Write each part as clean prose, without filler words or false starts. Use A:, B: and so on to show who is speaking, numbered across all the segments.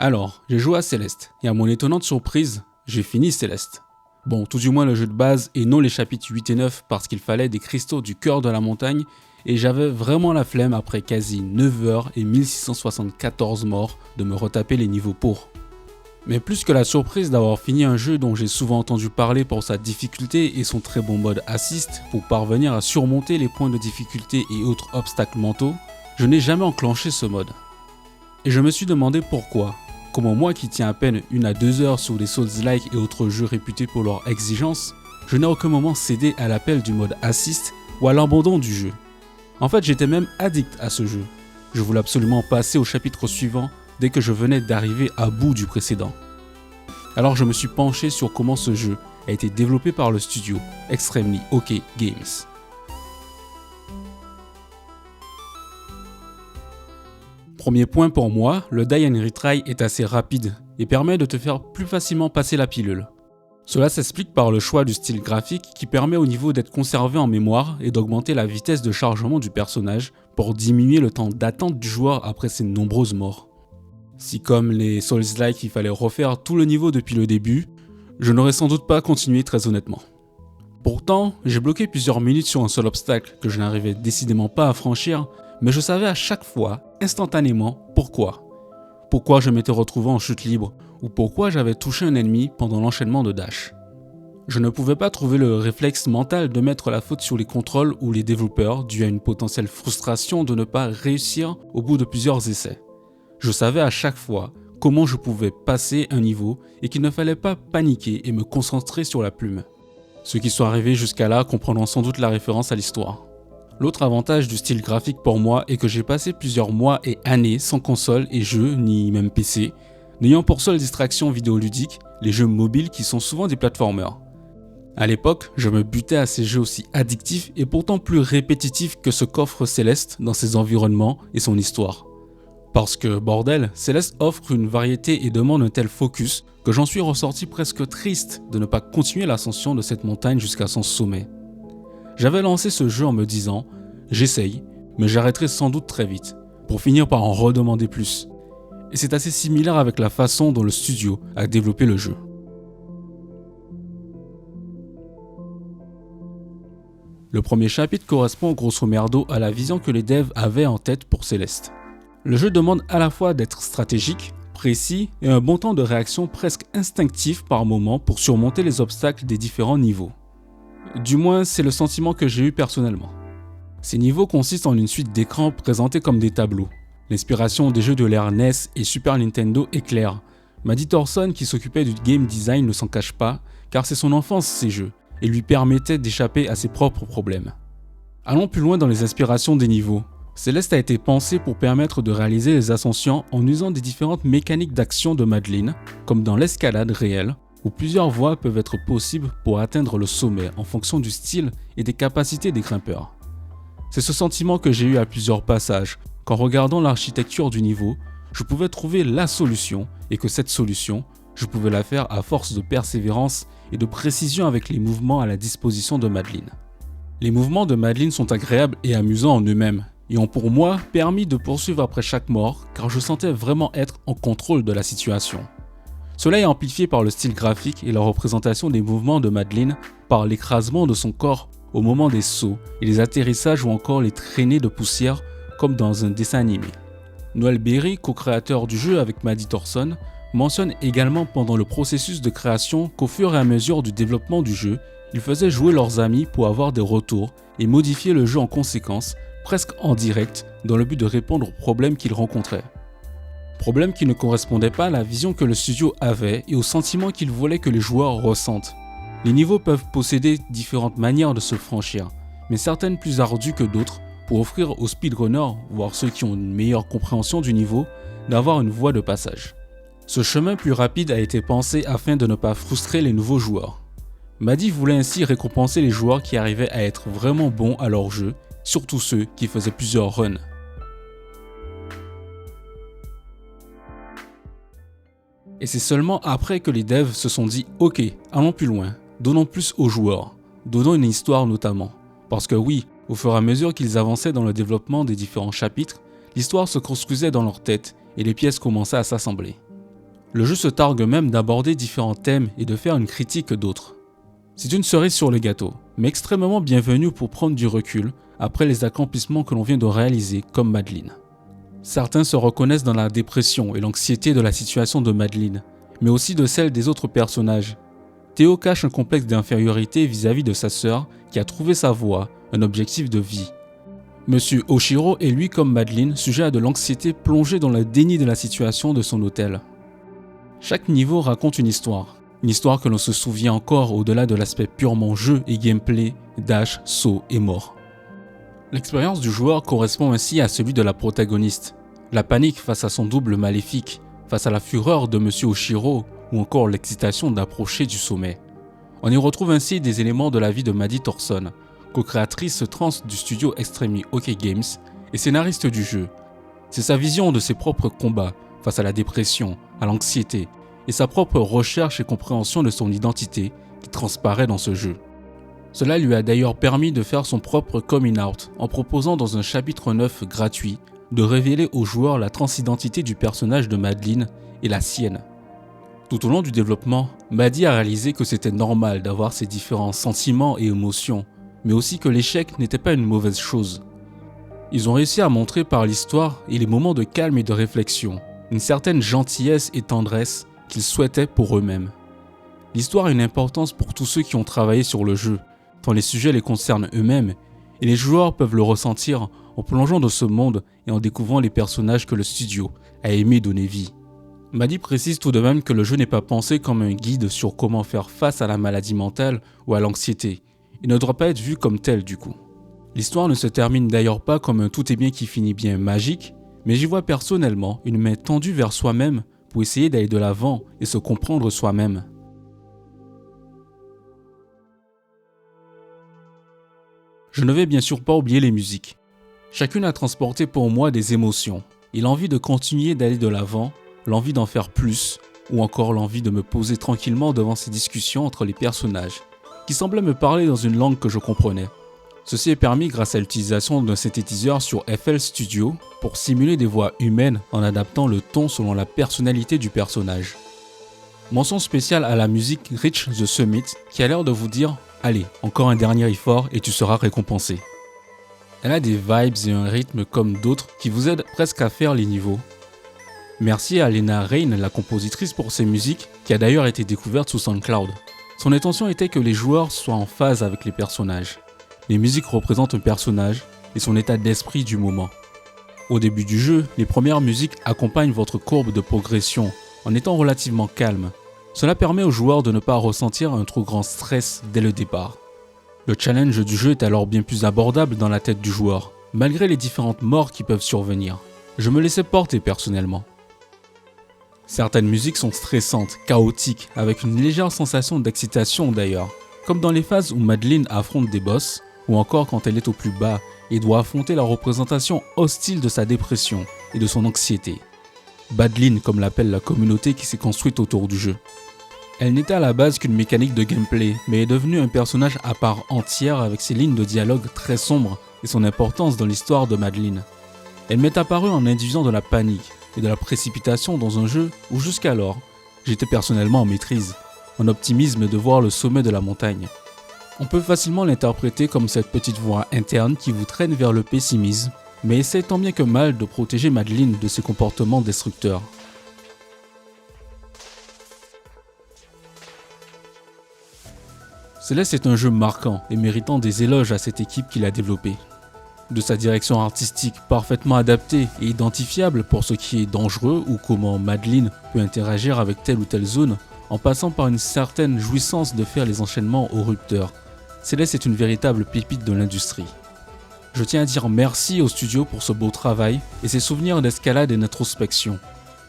A: Alors, j'ai joué à Céleste, et à mon étonnante surprise, j'ai fini Céleste. Bon, tout du moins le jeu de base et non les chapitres 8 et 9 parce qu'il fallait des cristaux du cœur de la montagne et j'avais vraiment la flemme après quasi 9 heures et 1674 morts de me retaper les niveaux pour. Mais plus que la surprise d'avoir fini un jeu dont j'ai souvent entendu parler pour sa difficulté et son très bon mode assist pour parvenir à surmonter les points de difficulté et autres obstacles mentaux, je n'ai jamais enclenché ce mode. Et je me suis demandé pourquoi. Comment moi qui tiens à peine 1 à 2 heures sur les Souls-like et autres jeux réputés pour leur exigence, je n'ai à aucun moment cédé à l'appel du mode assist ou à l'abandon du jeu. En fait, j'étais même addict à ce jeu. Je voulais absolument passer au chapitre suivant dès que je venais d'arriver à bout du précédent. Alors je me suis penché sur comment ce jeu a été développé par le studio Extremely OK Games. Premier point pour moi, le Die and Retry est assez rapide et permet de te faire plus facilement passer la pilule. Cela s'explique par le choix du style graphique qui permet au niveau d'être conservé en mémoire et d'augmenter la vitesse de chargement du personnage pour diminuer le temps d'attente du joueur après ses nombreuses morts. Si comme les Souls-like il fallait refaire tout le niveau depuis le début, je n'aurais sans doute pas continué très honnêtement. Pourtant, j'ai bloqué plusieurs minutes sur un seul obstacle que je n'arrivais décidément pas à franchir, mais je savais à chaque fois, instantanément, pourquoi. Pourquoi je m'étais retrouvé en chute libre, ou pourquoi j'avais touché un ennemi pendant l'enchaînement de dash. Je ne pouvais pas trouver le réflexe mental de mettre la faute sur les contrôles ou les développeurs dû à une potentielle frustration de ne pas réussir au bout de plusieurs essais. Je savais à chaque fois comment je pouvais passer un niveau et qu'il ne fallait pas paniquer et me concentrer sur la plume. Ceux qui sont arrivés jusqu'à là comprendront sans doute la référence à l'histoire. L'autre avantage du style graphique pour moi est que j'ai passé plusieurs mois et années sans console et jeux, ni même PC, n'ayant pour seule distraction vidéoludique les jeux mobiles qui sont souvent des platformers. A l'époque, je me butais à ces jeux aussi addictifs et pourtant plus répétitifs que ce qu'offre Céleste dans ses environnements et son histoire. Parce que, bordel, Céleste offre une variété et demande un tel focus que j'en suis ressorti presque triste de ne pas continuer l'ascension de cette montagne jusqu'à son sommet. J'avais lancé ce jeu en me disant « j'essaye, mais j'arrêterai sans doute très vite », pour finir par en redemander plus. Et c'est assez similaire avec la façon dont le studio a développé le jeu. Le premier chapitre correspond grosso merdo à la vision que les devs avaient en tête pour Céleste. Le jeu demande à la fois d'être stratégique, précis et un bon temps de réaction presque instinctif par moment pour surmonter les obstacles des différents niveaux. Du moins, c'est le sentiment que j'ai eu personnellement. Ces niveaux consistent en une suite d'écrans présentés comme des tableaux. L'inspiration des jeux de l'ère NES et Super Nintendo est claire. Maddie Thorson, qui s'occupait du game design, ne s'en cache pas, car c'est son enfance ces jeux, et lui permettait d'échapper à ses propres problèmes. Allons plus loin dans les inspirations des niveaux. Céleste a été pensé pour permettre de réaliser les ascensions en usant des différentes mécaniques d'action de Madeline, comme dans l'escalade réelle, où plusieurs voies peuvent être possibles pour atteindre le sommet en fonction du style et des capacités des grimpeurs. C'est ce sentiment que j'ai eu à plusieurs passages, qu'en regardant l'architecture du niveau, je pouvais trouver la solution et que cette solution, je pouvais la faire à force de persévérance et de précision avec les mouvements à la disposition de Madeline. Les mouvements de Madeline sont agréables et amusants en eux-mêmes, et ont pour moi permis de poursuivre après chaque mort car je sentais vraiment être en contrôle de la situation. Cela est amplifié par le style graphique et la représentation des mouvements de Madeline par l'écrasement de son corps au moment des sauts et les atterrissages ou encore les traînées de poussière comme dans un dessin animé. Noel Berry, co-créateur du jeu avec Maddie Thorson, mentionne également pendant le processus de création qu'au fur et à mesure du développement du jeu, ils faisaient jouer leurs amis pour avoir des retours et modifier le jeu en conséquence, presque en direct, dans le but de répondre aux problèmes qu'ils rencontraient. Problèmes qui ne correspondaient pas à la vision que le studio avait et aux sentiments qu'il voulait que les joueurs ressentent. Les niveaux peuvent posséder différentes manières de se franchir, mais certaines plus ardues que d'autres pour offrir aux speedrunners, voire ceux qui ont une meilleure compréhension du niveau, d'avoir une voie de passage. Ce chemin plus rapide a été pensé afin de ne pas frustrer les nouveaux joueurs. Maddie voulait ainsi récompenser les joueurs qui arrivaient à être vraiment bons à leur jeu, surtout ceux qui faisaient plusieurs runs. Et c'est seulement après que les devs se sont dit « Ok, allons plus loin, donnons plus aux joueurs, donnons une histoire notamment. » Parce que oui, au fur et à mesure qu'ils avançaient dans le développement des différents chapitres, l'histoire se construisait dans leur tête et les pièces commençaient à s'assembler. Le jeu se targue même d'aborder différents thèmes et de faire une critique d'autres. C'est une cerise sur le gâteau, mais extrêmement bienvenue pour prendre du recul après les accomplissements que l'on vient de réaliser comme Madeline. Certains se reconnaissent dans la dépression et l'anxiété de la situation de Madeline, mais aussi de celle des autres personnages. Théo cache un complexe d'infériorité vis-à-vis de sa sœur qui a trouvé sa voie, un objectif de vie. Monsieur Oshiro est lui comme Madeline sujet à de l'anxiété plongé dans le déni de la situation de son hôtel. Chaque niveau raconte une histoire que l'on se souvient encore au-delà de l'aspect purement jeu et gameplay, dash, saut et mort. L'expérience du joueur correspond ainsi à celui de la protagoniste. La panique face à son double maléfique, face à la fureur de Monsieur Oshiro ou encore l'excitation d'approcher du sommet. On y retrouve ainsi des éléments de la vie de Maddie Thorson, co-créatrice trans du studio Extremely OK Games et scénariste du jeu. C'est sa vision de ses propres combats face à la dépression, à l'anxiété et sa propre recherche et compréhension de son identité qui transparaît dans ce jeu. Cela lui a d'ailleurs permis de faire son propre coming out en proposant dans un chapitre 9 gratuit de révéler aux joueurs la transidentité du personnage de Madeline et la sienne. Tout au long du développement, Maddie a réalisé que c'était normal d'avoir ces différents sentiments et émotions, mais aussi que l'échec n'était pas une mauvaise chose. Ils ont réussi à montrer par l'histoire et les moments de calme et de réflexion une certaine gentillesse et tendresse qu'ils souhaitaient pour eux-mêmes. L'histoire a une importance pour tous ceux qui ont travaillé sur le jeu, tant les sujets les concernent eux-mêmes, et les joueurs peuvent le ressentir en plongeant dans ce monde et en découvrant les personnages que le studio a aimé donner vie. Maddie précise tout de même que le jeu n'est pas pensé comme un guide sur comment faire face à la maladie mentale ou à l'anxiété. Il ne doit pas être vu comme tel du coup. L'histoire ne se termine d'ailleurs pas comme un tout est bien qui finit bien magique, mais j'y vois personnellement une main tendue vers soi-même pour essayer d'aller de l'avant et se comprendre soi-même. Je ne vais bien sûr pas oublier les musiques. Chacune a transporté pour moi des émotions et l'envie de continuer d'aller de l'avant, l'envie d'en faire plus ou encore l'envie de me poser tranquillement devant ces discussions entre les personnages qui semblaient me parler dans une langue que je comprenais. Ceci est permis grâce à l'utilisation d'un synthétiseur sur FL Studio pour simuler des voix humaines en adaptant le ton selon la personnalité du personnage. Mention spéciale à la musique Reach the Summit qui a l'air de vous dire « Allez, encore un dernier effort et tu seras récompensé ». Elle a des vibes et un rythme comme d'autres qui vous aident presque à faire les niveaux. Merci à Lena Rain, la compositrice pour ses musiques, qui a d'ailleurs été découverte sous SoundCloud. Son intention était que les joueurs soient en phase avec les personnages. Les musiques représentent un personnage et son état d'esprit du moment. Au début du jeu, les premières musiques accompagnent votre courbe de progression en étant relativement calme. Cela permet aux joueurs de ne pas ressentir un trop grand stress dès le départ. Le challenge du jeu est alors bien plus abordable dans la tête du joueur, malgré les différentes morts qui peuvent survenir. Je me laissais porter personnellement. Certaines musiques sont stressantes, chaotiques, avec une légère sensation d'excitation d'ailleurs, comme dans les phases où Madeline affronte des boss, ou encore quand elle est au plus bas et doit affronter la représentation hostile de sa dépression et de son anxiété. Badline comme l'appelle la communauté qui s'est construite autour du jeu. Elle n'était à la base qu'une mécanique de gameplay, mais est devenue un personnage à part entière avec ses lignes de dialogue très sombres et son importance dans l'histoire de Madeline. Elle m'est apparue en induisant de la panique et de la précipitation dans un jeu où jusqu'alors, j'étais personnellement en maîtrise, en optimisme de voir le sommet de la montagne. On peut facilement l'interpréter comme cette petite voix interne qui vous traîne vers le pessimisme, mais essaie tant bien que mal de protéger Madeline de ses comportements destructeurs. Céleste est un jeu marquant et méritant des éloges à cette équipe qui l'a développé. De sa direction artistique parfaitement adaptée et identifiable pour ce qui est dangereux ou comment Madeline peut interagir avec telle ou telle zone, en passant par une certaine jouissance de faire les enchaînements au rupteur, Céleste est une véritable pépite de l'industrie. Je tiens à dire merci au studio pour ce beau travail et ses souvenirs d'escalade et d'introspection.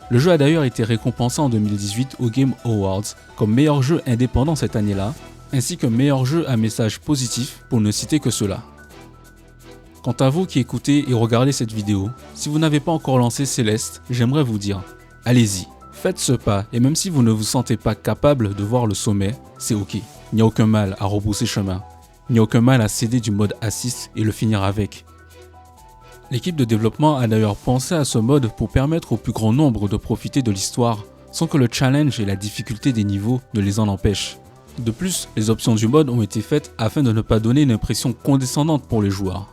A: Le jeu a d'ailleurs été récompensé en 2018 au Game Awards comme meilleur jeu indépendant cette année-là, ainsi que meilleur jeu à message positif pour ne citer que cela. Quant à vous qui écoutez et regardez cette vidéo, si vous n'avez pas encore lancé Céleste, j'aimerais vous dire, allez-y, faites ce pas et même si vous ne vous sentez pas capable de voir le sommet, c'est ok. Il n'y a aucun mal à rebrousser chemin. Il n'y a aucun mal à céder du mode assist et le finir avec. L'équipe de développement a d'ailleurs pensé à ce mode pour permettre au plus grand nombre de profiter de l'histoire sans que le challenge et la difficulté des niveaux ne les en empêchent. De plus, les options du mode ont été faites afin de ne pas donner une impression condescendante pour les joueurs.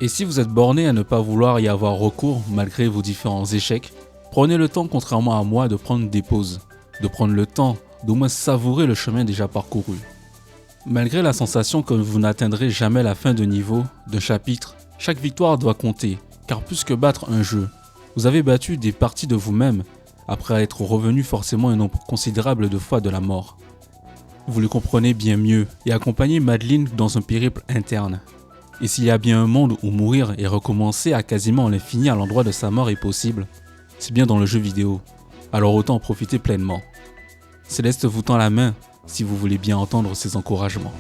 A: Et si vous êtes borné à ne pas vouloir y avoir recours malgré vos différents échecs, prenez le temps, contrairement à moi, de prendre des pauses, de prendre le temps d'au moins savourer le chemin déjà parcouru. Malgré la sensation que vous n'atteindrez jamais la fin de niveau, de chapitre, chaque victoire doit compter, car plus que battre un jeu, vous avez battu des parties de vous-même après être revenu forcément un nombre considérable de fois de la mort. Vous le comprenez bien mieux et accompagnez Madeline dans un périple interne. Et s'il y a bien un monde où mourir et recommencer à quasiment l'infini à l'endroit de sa mort est possible, c'est bien dans le jeu vidéo, alors autant en profiter pleinement. Céleste vous tend la main si vous voulez bien entendre ses encouragements.